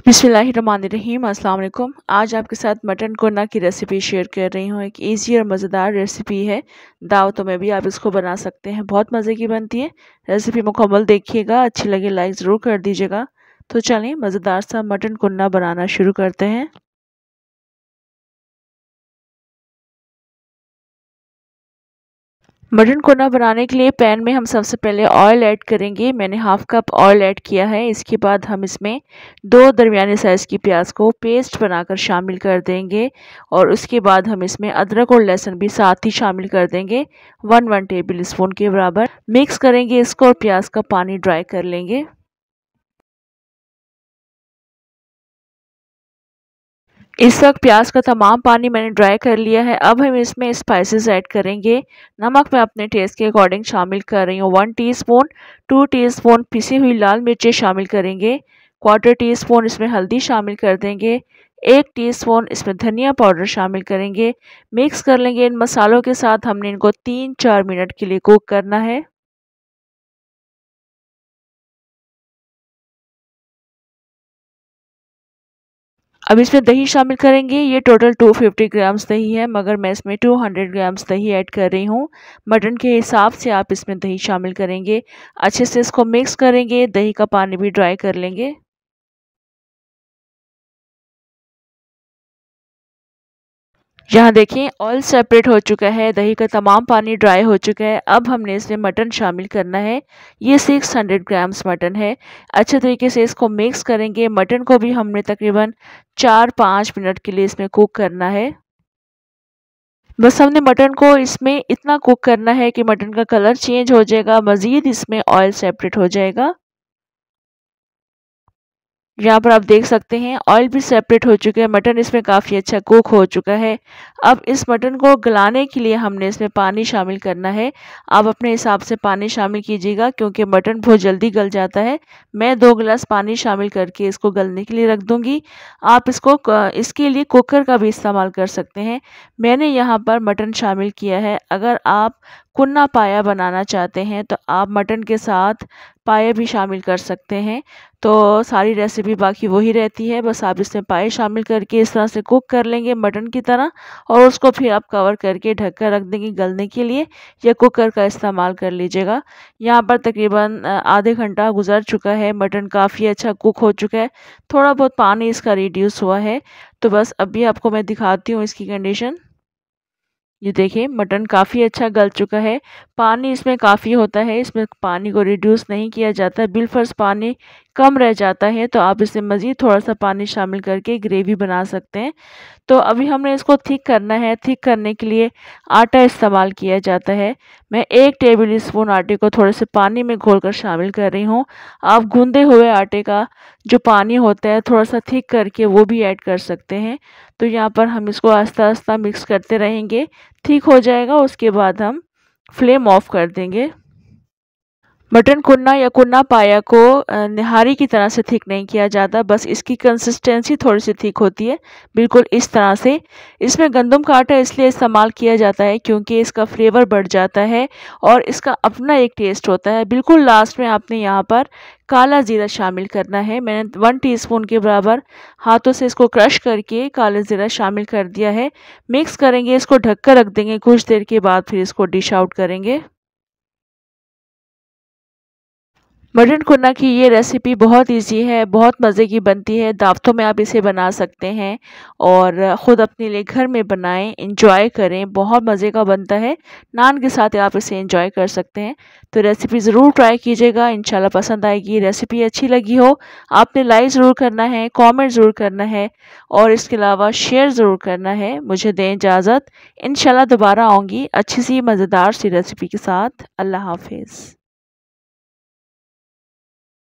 बिस्मिल्लाहिर्रहमानिर्रहीम अस्सलाम वालेकुम। आज आपके साथ मटन कोरमा की रेसिपी शेयर कर रही हूँ। एक ईजी और मज़ेदार रेसिपी है। दावतों में भी आप इसको बना सकते हैं, बहुत मज़े की बनती है। रेसिपी मुकम्मल देखिएगा, अच्छी लगे लाइक ज़रूर कर दीजिएगा। तो चलिए मज़ेदार सा मटन कोरमा बनाना शुरू करते हैं। मटन कोरमा बनाने के लिए पैन में हम सबसे पहले ऑयल ऐड करेंगे। मैंने हाफ कप ऑयल ऐड किया है। इसके बाद हम इसमें 2 दरमियाने साइज़ की प्याज को पेस्ट बनाकर शामिल कर देंगे और उसके बाद हम इसमें अदरक और लहसुन भी साथ ही शामिल कर देंगे 1 टेबल स्पून के बराबर। मिक्स करेंगे इसको और प्याज का पानी ड्राई कर लेंगे। इस वक्त प्याज का तमाम पानी मैंने ड्राई कर लिया है। अब हम इसमें स्पाइसेस ऐड करेंगे। नमक मैं अपने टेस्ट के अकॉर्डिंग शामिल कर रही हूँ 1 टीस्पून। 2 टीस्पून पिसी हुई लाल मिर्चें शामिल करेंगे। 1/4 टीस्पून इसमें हल्दी शामिल कर देंगे। 1 टीस्पून इसमें धनिया पाउडर शामिल करेंगे। मिक्स कर लेंगे इन मसालों के साथ। हमने इनको 3-4 मिनट के लिए कुक करना है। अब इसमें दही शामिल करेंगे। ये टोटल 250 ग्राम्स दही है, मगर मैं इसमें 200 ग्राम्स दही ऐड कर रही हूँ। मटन के हिसाब से आप इसमें दही शामिल करेंगे। अच्छे से इसको मिक्स करेंगे, दही का पानी भी ड्राई कर लेंगे। यहाँ देखिए ऑयल सेपरेट हो चुका है, दही का तमाम पानी ड्राई हो चुका है। अब हमने इसमें मटन शामिल करना है। ये 600 ग्राम्स मटन है। अच्छे तरीके से इसको मिक्स करेंगे। मटन को भी हमने तकरीबन 4-5 मिनट के लिए इसमें कुक करना है। बस हमने मटन को इसमें इतना कुक करना है कि मटन का कलर चेंज हो जाएगा, मज़ीद इसमें ऑयल सेपरेट हो जाएगा। यहाँ पर आप देख सकते हैं ऑयल भी सेपरेट हो चुका है, मटन इसमें काफ़ी अच्छा कुक हो चुका है। अब इस मटन को गलाने के लिए हमने इसमें पानी शामिल करना है। आप अपने हिसाब से पानी शामिल कीजिएगा क्योंकि मटन बहुत जल्दी गल जाता है। मैं 2 गिलास पानी शामिल करके इसको गलने के लिए रख दूँगी। आप इसके लिए कुकर का भी इस्तेमाल कर सकते हैं। मैंने यहाँ पर मटन शामिल किया है। अगर आप कुन्ना पाया बनाना चाहते हैं तो आप मटन के साथ पाया भी शामिल कर सकते हैं। तो सारी रेसिपी बाकी वही रहती है, बस आप इसमें पाए शामिल करके इस तरह से कुक कर लेंगे मटन की तरह और उसको फिर आप कवर करके ढक कर रख देंगे गलने के लिए, या कुकर का इस्तेमाल कर लीजिएगा। यहाँ पर तकरीबन आधे घंटा गुजर चुका है। मटन काफ़ी अच्छा कुक हो चुका है। थोड़ा बहुत पानी इसका रिड्यूस हुआ है। तो बस अभी आपको मैं दिखाती हूँ इसकी कंडीशन। ये देखिए मटन काफ़ी अच्छा गल चुका है। पानी इसमें काफ़ी होता है, इसमें पानी को रिड्यूस नहीं किया जाता है। बिलफर्ज पानी कम रह जाता है तो आप इसमें मज़ीद थोड़ा-सा पानी शामिल करके ग्रेवी बना सकते हैं। तो अभी हमने इसको थिक करना है। थिक करने के लिए आटा इस्तेमाल किया जाता है। मैं 1 टेबल स्पून आटे को थोड़े से पानी में घोलकर शामिल कर रही हूँ। आप गूँधे हुए आटे का जो पानी होता है थोड़ा-सा थिक करके वो भी ऐड कर सकते हैं। तो यहाँ पर हम इसको आहिस्ता-आहिस्ता मिक्स करते रहेंगे। ठीक हो जाएगा, उसके बाद हम फ्लेम ऑफ कर देंगे। मटन कुन्ना या कुन्ना पाया को निहारी की तरह से थिक नहीं किया जाता, बस इसकी कंसिस्टेंसी थोड़ी सी थिक होती है, बिल्कुल इस तरह से। इसमें गंदम का आटा इसलिए इस्तेमाल किया जाता है क्योंकि इसका फ्लेवर बढ़ जाता है और इसका अपना एक टेस्ट होता है। बिल्कुल लास्ट में आपने यहाँ पर काला ज़ीरा शामिल करना है। मैंने 1 टीस्पून के बराबर हाथों से इसको क्रश करके काला ज़ीरा शामिल कर दिया है। मिक्स करेंगे, इसको ढक कर रख देंगे। कुछ देर के बाद फिर इसको डिश आउट करेंगे। मटन कुन्ना की ये रेसिपी बहुत इजी है, बहुत मज़े की बनती है। दावतों में आप इसे बना सकते हैं और ख़ुद अपने लिए घर में बनाएं, इंजॉय करें। बहुत मज़े का बनता है। नान के साथ आप इसे इंजॉय कर सकते हैं। तो रेसिपी ज़रूर ट्राई कीजिएगा, इंशाल्लाह पसंद आएगी। रेसिपी अच्छी लगी हो आपने लाइक ज़रूर करना है, कमेंट ज़रूर करना है और इसके अलावा शेयर ज़रूर करना है। मुझे दें इजाज़त, इंशाल्लाह दोबारा आऊँगी अच्छी सी मज़ेदार सी रेसिपी के साथ। अल्लाह हाफ़िज़।